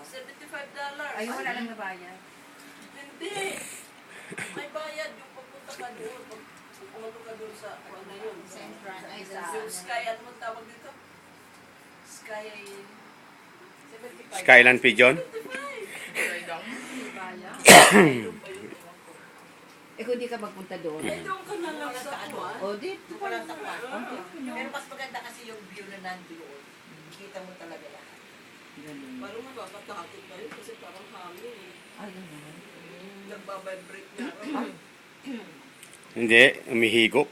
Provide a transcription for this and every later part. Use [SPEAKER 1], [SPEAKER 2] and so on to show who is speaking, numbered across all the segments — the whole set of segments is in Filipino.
[SPEAKER 1] $75.
[SPEAKER 2] Ay, wala lang nabayad.
[SPEAKER 1] Hindi. May bayad yung pagpunta ka doon. Pag pumunta ka doon sa ano yun.
[SPEAKER 2] Central, ay, sa
[SPEAKER 1] Yung Sky, ano mo tawag dito? Sky, 75.
[SPEAKER 3] Skyland Pigeon?
[SPEAKER 1] 75.
[SPEAKER 2] Eh, kung di ka magpunta doon.
[SPEAKER 1] Eh, doon ka na lang sa ano.
[SPEAKER 2] O, dito.
[SPEAKER 4] Walang takpan. Pero mas maganda kasi yung view na nandoon. Kita mo talaga lahat.
[SPEAKER 2] Ganun.
[SPEAKER 1] Parang makakatakot na yun kasi parang hangin eh.
[SPEAKER 2] Ay, ganun.
[SPEAKER 1] Nagbabibrate na raw.
[SPEAKER 3] Hindi, umihigop.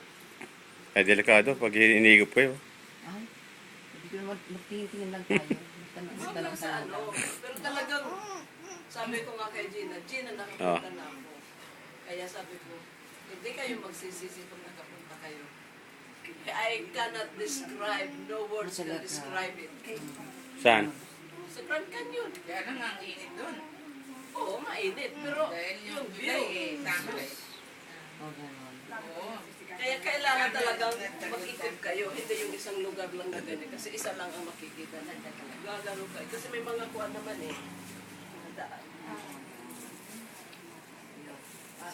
[SPEAKER 3] Ay, delikado pag hinihigop kayo.
[SPEAKER 2] Ay, hindi ko naman magtingin-tingin lang tayo.
[SPEAKER 1] Huwag lang sa ano. Pero talagang, sabi ko nga kay Gina, nakapunta na ako. Kaya sabi ko, hindi kayo magsisisi kung nakapunta kayo. I cannot describe, no words can describe it.
[SPEAKER 3] Saan?
[SPEAKER 1] Sa Grand Canyon.
[SPEAKER 4] Kaya lang ang init doon.
[SPEAKER 1] Oo, mainit. Pero
[SPEAKER 4] Dahil
[SPEAKER 1] yung
[SPEAKER 4] yung
[SPEAKER 1] view,
[SPEAKER 4] view, tama eh.
[SPEAKER 2] O, ganun.
[SPEAKER 4] Oo.
[SPEAKER 1] kaya kailangan talagang mag-ikot kayo. Hindi yung isang lugar lang na ganyan. Kasi isa lang ang makikita. Gagano kayo. Kasi may mga kuwan naman eh. Mga daan.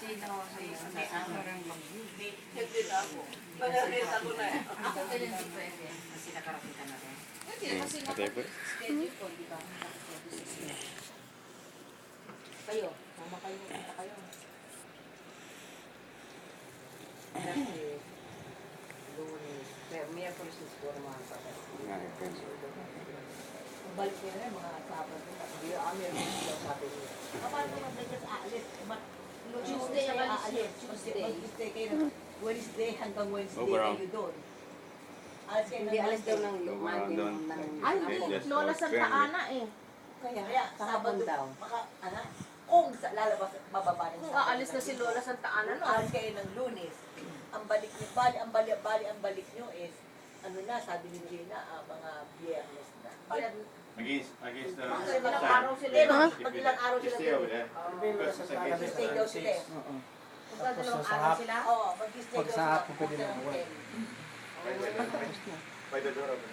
[SPEAKER 2] Sino?
[SPEAKER 1] Hindi na ako. Nakakita ko na eh.
[SPEAKER 2] Ako ganyan din pwede. Kasi nakarating ka na rin.
[SPEAKER 1] Hindi, kasi
[SPEAKER 3] Patay po.
[SPEAKER 2] Schedule ko, di ba? Kayo, mama kayo, punta kayo. Miyerkules na siguro mga kapatid. Balik nyo na mga Sabado. Hindi yung daw sabi niyo.
[SPEAKER 4] Paano mo mag-adjust aalis?
[SPEAKER 2] Tuesday ang aalis.
[SPEAKER 4] Tuesday kayo. Wednesday hanggang Wednesday
[SPEAKER 3] Overall.
[SPEAKER 4] kayo doon. Alis kayo
[SPEAKER 2] Hindi
[SPEAKER 4] ng
[SPEAKER 2] alis daw ng
[SPEAKER 3] Monday doon.
[SPEAKER 5] Ay, hindi. Lola Santa Ana eh.
[SPEAKER 4] Kaya
[SPEAKER 2] Kahapon
[SPEAKER 4] Sabado
[SPEAKER 2] daw.
[SPEAKER 4] kung lalabas, mababa ng
[SPEAKER 5] Kung aalis na si Lola Santa Ana, no?
[SPEAKER 4] Alis kayo ng Lunes. Ang balik niyo, ang balik niyo is, ano na, sabi ni Gina, mga Biyernes na.
[SPEAKER 6] Against the
[SPEAKER 4] Kasi ilang
[SPEAKER 6] sun.
[SPEAKER 4] araw sila, mag-ilang araw
[SPEAKER 6] You
[SPEAKER 4] sila
[SPEAKER 6] stay over
[SPEAKER 4] doon.
[SPEAKER 6] there. Because it's against the
[SPEAKER 4] Stay
[SPEAKER 6] sun.
[SPEAKER 4] daw sila eh.
[SPEAKER 2] Oo.
[SPEAKER 5] Magdadalawang araw sila.
[SPEAKER 4] Oo, mag-stay
[SPEAKER 7] Pag
[SPEAKER 4] daw
[SPEAKER 7] sa
[SPEAKER 4] sila.
[SPEAKER 7] hapon pwede na umuwi.
[SPEAKER 6] By the door open.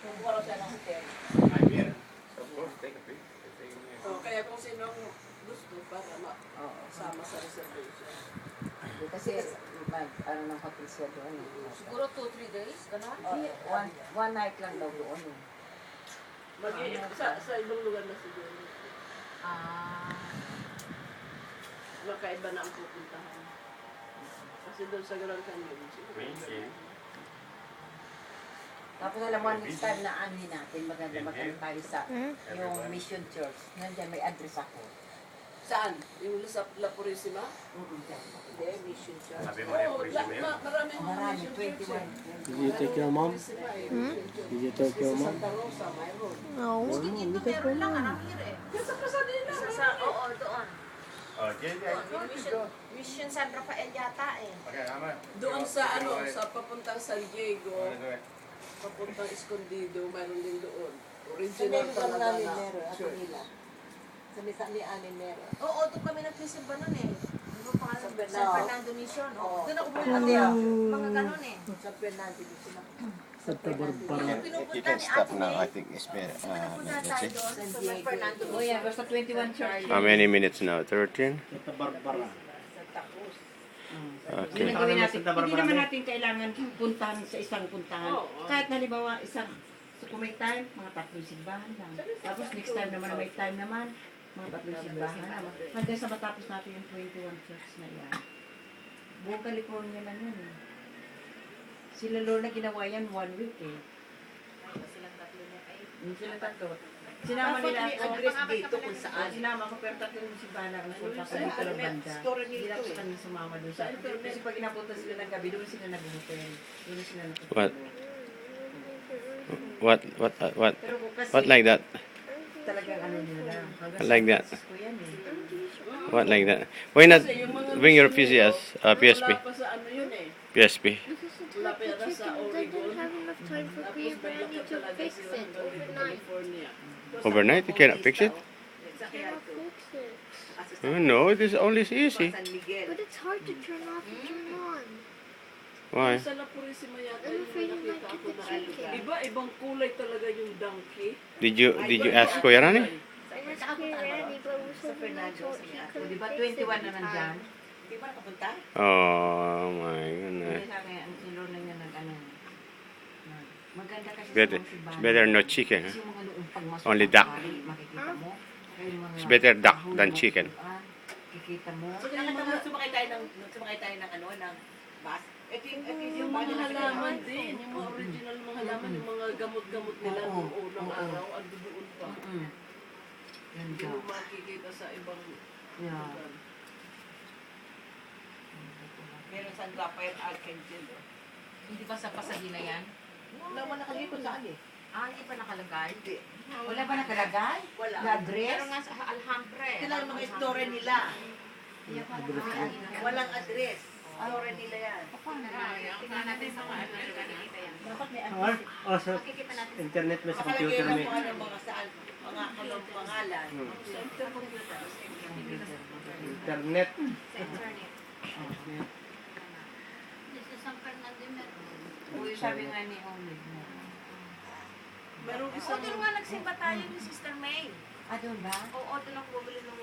[SPEAKER 4] Kung araw sila ng hotel.
[SPEAKER 6] I'm here. Of course, take a pic.
[SPEAKER 1] So, kaya kung sinong gusto para sama sa reservation.
[SPEAKER 2] Kasi ano ng hotel siya doon.
[SPEAKER 5] Siguro 2-3 days, gano'n?
[SPEAKER 2] One night lang daw doon.
[SPEAKER 1] Sa ibang lugar na siguro. Makaiba na ang pupuntahan. Kasi doon sa Grand Canyon.
[SPEAKER 2] Tapos alam mo, next time na anuhin natin, maganda tayo sa yung Mission Church. Nandiyan may address ako.
[SPEAKER 1] Saan? Yung La Purisima?
[SPEAKER 4] Hindi, mission church.
[SPEAKER 6] Sabi mo na yung
[SPEAKER 1] Maraming mga
[SPEAKER 2] Marami,
[SPEAKER 1] mission church
[SPEAKER 2] 21.
[SPEAKER 1] eh.
[SPEAKER 7] Did you take your mom?
[SPEAKER 1] Purisima eh, mission church.
[SPEAKER 7] Did you take your
[SPEAKER 1] Sa
[SPEAKER 7] mom?
[SPEAKER 1] Santa Rosa, mayroon.
[SPEAKER 5] No. Dito meron lang, Aramir eh.
[SPEAKER 1] Sa Pasadena.
[SPEAKER 5] Oo, doon.
[SPEAKER 6] Oh, JJ, I told you to go.
[SPEAKER 5] Mission San Rafael yata eh.
[SPEAKER 6] Okay, I'm
[SPEAKER 1] Doon sa ano, sa papuntang San Diego,
[SPEAKER 6] do it.
[SPEAKER 1] papuntang Escondido, mayroon din doon.
[SPEAKER 4] Sa
[SPEAKER 1] Original
[SPEAKER 4] Nelo
[SPEAKER 1] talaga
[SPEAKER 4] namin
[SPEAKER 1] na
[SPEAKER 4] meron, at
[SPEAKER 1] church.
[SPEAKER 4] nila. Sa Misali Anin meron.
[SPEAKER 5] Oo, doon kami nagsisimba nun eh. Ano pa
[SPEAKER 4] San
[SPEAKER 5] San
[SPEAKER 4] Bernardo.
[SPEAKER 5] Fernando Mission.
[SPEAKER 4] Oo.
[SPEAKER 5] Doon ako
[SPEAKER 4] Sa
[SPEAKER 5] pumunta
[SPEAKER 4] Fernando.
[SPEAKER 5] mga ganun eh.
[SPEAKER 4] Sa Fernando din sila.
[SPEAKER 7] Sa Tabarbar.
[SPEAKER 5] Yung pinupunta ni Ate May.
[SPEAKER 3] think it's better.
[SPEAKER 5] Pinupunta tayo doon sa San Fernando
[SPEAKER 2] Oh yeah,
[SPEAKER 5] Mission.
[SPEAKER 2] basta 21 church.
[SPEAKER 3] How many minutes now? 13?
[SPEAKER 7] Sa Tabarbara.
[SPEAKER 3] Okay.
[SPEAKER 2] Yun ang gawin natin. Hindi naman natin kailangan puntahan sa isang puntahan. Kahit halimbawa, isang, so kung may time, mga 3 simbahan lang. Tapos next time naman na may time naman, mga 3 simbahan naman. Hanggang sa matapos natin yung 21 church na yan. Buong California lang yan eh. Sila Lorna ginawa yan 1 week eh. Sila tatlo. Sinama nila ako.
[SPEAKER 4] address dito kung saan.
[SPEAKER 2] Sinama ko pero tatlo yung simbahan na napunta sa dito ng banda. Hindi lang sa kanya sumama doon sa. Kasi pag inapunta sila ng gabi, doon sila nag-hotel. Doon sila
[SPEAKER 3] What?
[SPEAKER 2] nag-hotel. Pero kung kasi
[SPEAKER 3] What like that?
[SPEAKER 2] talagang ano nila. Hanggang
[SPEAKER 3] Like that.
[SPEAKER 2] sa Francisco yan eh.
[SPEAKER 3] What like that? Why not bring your PCS, PSP?
[SPEAKER 1] Wala pa sa ano yun eh.
[SPEAKER 3] PSP.
[SPEAKER 1] Wala pa yata sa
[SPEAKER 8] I didn't
[SPEAKER 1] Oregon.
[SPEAKER 8] have enough time for
[SPEAKER 1] Tapos
[SPEAKER 8] Graham, but I need to
[SPEAKER 1] talaga
[SPEAKER 8] fix
[SPEAKER 1] sila
[SPEAKER 8] it
[SPEAKER 1] hanggang dito,
[SPEAKER 8] overnight.
[SPEAKER 1] California.
[SPEAKER 3] Overnight? You cannot fix it?
[SPEAKER 8] Cannot fix it.
[SPEAKER 3] Oh, no, it is only easy.
[SPEAKER 4] San Miguel.
[SPEAKER 8] But it's hard to turn off and turn on.
[SPEAKER 3] Why?
[SPEAKER 1] Sa La Purisima yata
[SPEAKER 8] I'm
[SPEAKER 1] yung
[SPEAKER 8] afraid you might
[SPEAKER 1] nakita
[SPEAKER 8] get
[SPEAKER 1] ko
[SPEAKER 8] the
[SPEAKER 1] na
[SPEAKER 8] chicken.
[SPEAKER 1] Iba, ibang kulay talaga yung donkey.
[SPEAKER 3] Did you ask Kuya Rani?
[SPEAKER 2] Diyos,
[SPEAKER 8] he
[SPEAKER 2] sabi ako.
[SPEAKER 8] couldn't
[SPEAKER 2] Di ba,
[SPEAKER 8] fix it
[SPEAKER 2] 21
[SPEAKER 8] in
[SPEAKER 2] na
[SPEAKER 8] time.
[SPEAKER 2] nandyan?
[SPEAKER 4] Hindi ba nakapunta?
[SPEAKER 3] Oh my
[SPEAKER 2] Kaya
[SPEAKER 3] goodness.
[SPEAKER 2] sabi, ang silor na niya nag-ano. Maganda kasi
[SPEAKER 3] Better,
[SPEAKER 2] sa mga simbahan.
[SPEAKER 3] it's better no chicken.
[SPEAKER 2] Kasi yung mga noong pagmasok
[SPEAKER 3] Only
[SPEAKER 2] ng
[SPEAKER 3] duck.
[SPEAKER 2] pari, makikita mo. Kaya yung mga
[SPEAKER 3] It's better duck
[SPEAKER 2] kahon
[SPEAKER 3] than
[SPEAKER 2] ng
[SPEAKER 3] chicken.
[SPEAKER 2] Quran, Kikita mo.
[SPEAKER 4] So, kaya sumakay tayo ng ano, ng bus.
[SPEAKER 1] Yung mga halaman din, yung mga original mga halaman, yung mga gamot-gamot nila
[SPEAKER 2] Oo,
[SPEAKER 1] noong unang
[SPEAKER 2] oo.
[SPEAKER 1] araw, ando doon pa.
[SPEAKER 2] Mm.
[SPEAKER 1] Hindi
[SPEAKER 2] Ganda.
[SPEAKER 1] mo makikita sa ibang
[SPEAKER 2] Yeah.
[SPEAKER 1] lugar.
[SPEAKER 4] Meron San Rafael Archangel. Oh.
[SPEAKER 5] Hindi ba sa Pasadena yan?
[SPEAKER 4] Wala mo nakalipot saan eh.
[SPEAKER 5] Ah, hindi pa nakalagay?
[SPEAKER 4] Hindi.
[SPEAKER 2] Wala ba nakalagay?
[SPEAKER 4] Wala.
[SPEAKER 2] Na address?
[SPEAKER 5] Pero nga sa Alhambra eh.
[SPEAKER 4] Sila yung mga istorya nila.
[SPEAKER 5] Walang
[SPEAKER 4] Walang address. Istorya nila yan.
[SPEAKER 5] Tingnan natin sa mga nakikita yan.
[SPEAKER 4] Dapat may
[SPEAKER 7] Ah, oh, sa
[SPEAKER 5] Makikita natin.
[SPEAKER 7] internet may sa
[SPEAKER 4] Makalagay
[SPEAKER 7] computer
[SPEAKER 4] lang
[SPEAKER 7] may.
[SPEAKER 4] kung ano mga saan. Mga kulong pangalan.
[SPEAKER 1] Center computer.
[SPEAKER 7] Internet.
[SPEAKER 5] Sa internet.
[SPEAKER 2] Uy, sabi nga ni Omid mo.
[SPEAKER 1] Merong
[SPEAKER 5] O,
[SPEAKER 1] isang
[SPEAKER 5] doon nga nagsimba tayo ni Sister May.
[SPEAKER 2] Ah, doon ba?
[SPEAKER 5] Oo, doon ako bumili ng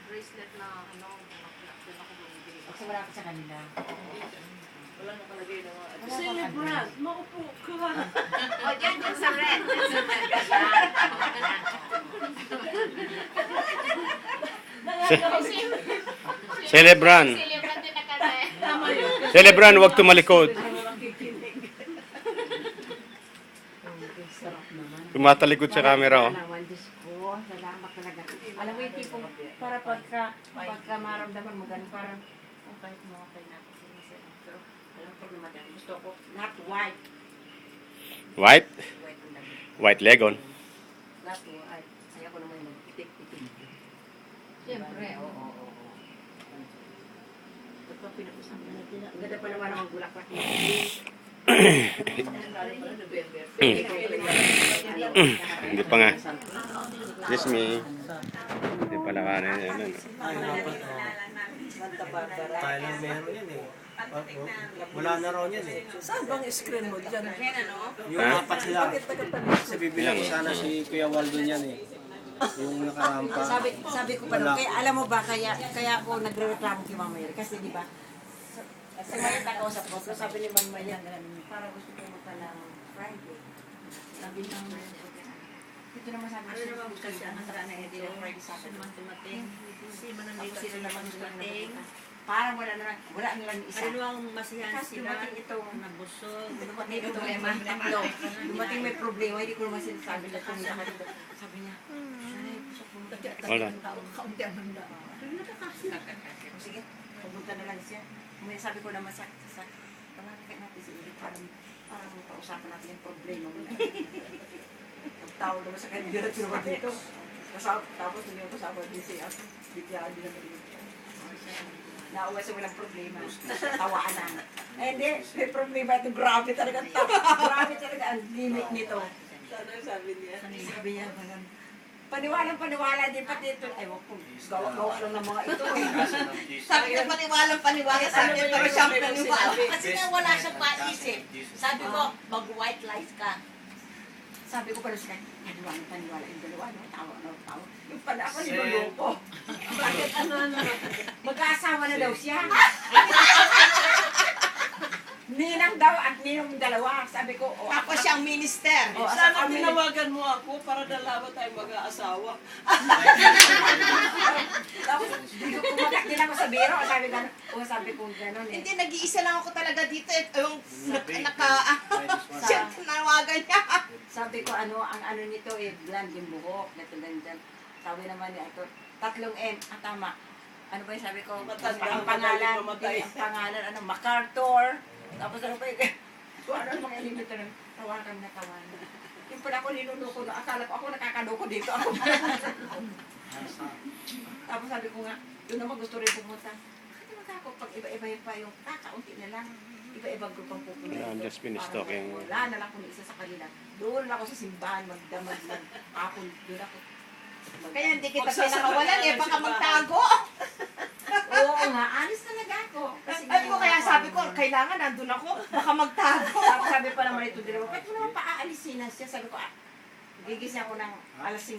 [SPEAKER 5] bracelet na ano, doon ako bumili.
[SPEAKER 2] Kasi wala ka sa kanila.
[SPEAKER 4] Wala nakalagay ng mga address.
[SPEAKER 1] celebrant, maupo ka.
[SPEAKER 5] O, dyan sa red.
[SPEAKER 3] Celebran.
[SPEAKER 5] Celebrant din na kami.
[SPEAKER 1] Tama yun.
[SPEAKER 3] Celebran, huwag tumalikod.
[SPEAKER 2] Sarap naman.
[SPEAKER 3] Tumatalikod sa camera, oh.
[SPEAKER 2] Naman, Diyos ko, salamat talaga. Alam mo yung tipong, para pagka maramdaman mo ganun, parang, oh, kahit mo okay na ako, sinisira. Pero, alam ko naman, gusto ko, not white.
[SPEAKER 3] White?
[SPEAKER 2] White ang dami.
[SPEAKER 3] White Legon.
[SPEAKER 2] Not white. Ayaw ko naman yung pitik-pitik.
[SPEAKER 5] Siyempre,
[SPEAKER 2] Oo. Ito pinag-usapan natin. Ang ganda pa naman ang bulaklak niya.
[SPEAKER 3] Hindi pa nga. Yes, me. Hindi pala ka na yan.
[SPEAKER 7] Ay, dapat.
[SPEAKER 4] Santa Barbara.
[SPEAKER 7] Tayo lang meron yan eh. Wala na raw yan eh.
[SPEAKER 1] Saan bang screen mo dyan?
[SPEAKER 7] Yung
[SPEAKER 3] Ha?
[SPEAKER 7] apat sila. Kasi bibilang ko sana si Kuya Waldo niyan eh. Yung nakarampa.
[SPEAKER 2] Sabi ko pa
[SPEAKER 7] Wala.
[SPEAKER 2] kaya alam mo ba kaya ako nagrereklamo kay Mama Mary kasi di ba sa mga nakausap ko so sabi ni Mama Mary para gusto ko pumunta ng Friday. Sabi ng ito naman sabi ko naman kasi ang sara na hindi ng Friday sa akin naman tumating. Sila naman dumating. Parang wala na lang isa.
[SPEAKER 4] Ano ang masiyahan
[SPEAKER 2] Kasi
[SPEAKER 4] sila?
[SPEAKER 2] dumating ito
[SPEAKER 4] Nabusog.
[SPEAKER 2] Dumating ito tatlo. Dumating may problema, hindi ko naman sinasabi na kung lahat. Sabi niya, "Ay, busog pumunta."
[SPEAKER 3] Wala.
[SPEAKER 2] Kaunti ang handa. Sige, pumunta na lang siya. May sabi ko naman sa tawagan natin si Edith parang pausapan natin yung problema mo. Tawag naman sa kanya dito naman dito. Tapos hindi ako kasama din siya. Bigyan din naman dito. Nauwa sa walang problema. Tawaan na. Eh, hindi. May problema ito. Grabe talaga. Grabe talaga ang limit nito.
[SPEAKER 1] Sana sabi niya.
[SPEAKER 2] Sabi niya, paniwalang-paniwala din pati ito. Ay, wag po. Gawa-gawa lang ng mga ito.
[SPEAKER 4] Sabi ko paniwalang-paniwala. Sabi ko pero siyang paniwala. Kasi nga wala siyang paisip. Sabi ko, mag-white lies ka.
[SPEAKER 2] Sabi ko pala sila, paniwalang-paniwala yung dalawa. No? Tawa. Yung pala ako, niloloko. Bakit ano? Mag-aasawa na daw siya. Ninang daw at ninong dalawa. Sabi ko, oh,
[SPEAKER 4] Tapos siyang minister.
[SPEAKER 2] oh,
[SPEAKER 1] Sana
[SPEAKER 2] kami-
[SPEAKER 1] tinawagan mo ako para dalawa tayo mag-aasawa.
[SPEAKER 2] Tapos, kumagat din ako sa biro. Sabi ko, sabi ko gano'n eh.
[SPEAKER 4] Hindi, nag-iisa lang ako talaga dito. Yung siya tinawagan niya.
[SPEAKER 2] Sabi ko, ang ano nito eh, blonde yung buhok. Ganyan. Sabi naman niya, ito, 3 M. Ah, tama. Ano ba yung sabi ko?
[SPEAKER 1] Matanda,
[SPEAKER 2] Ang pangalan,
[SPEAKER 1] madaling mamatay.
[SPEAKER 2] ang pangalan, MacArthur. Tapos ano pa yung, kung ano mga elemento ng tawakan na tawanan. Yung pala ako niluluko na, akala ko ako nakakaloko dito. Ako. Tapos sabi ko nga, doon naman gusto rin pumunta. Kasi ako, pag iba-iba pa yung kakaunti na lang. Iba-ibang grupang pupunta.
[SPEAKER 3] Yeah, I'm just finished
[SPEAKER 2] Parang
[SPEAKER 3] talking.
[SPEAKER 2] Wala na lang kung isa sa kanila. Doon lang ako sa simbahan, magdamag, mag-apon. Doon ako.
[SPEAKER 4] Kaya hindi kita pinakawalan eh, baka magtago.
[SPEAKER 2] Oo nga, alis talaga ako. Kasi
[SPEAKER 4] Sabi ko kaya sabi ko, kailangan nandun ako, baka magtago.
[SPEAKER 2] Tapos sabi pa naman ito dalawa, ba't mo naman paaalisin na siya? Sabi ko, gigising ako ng alas 5.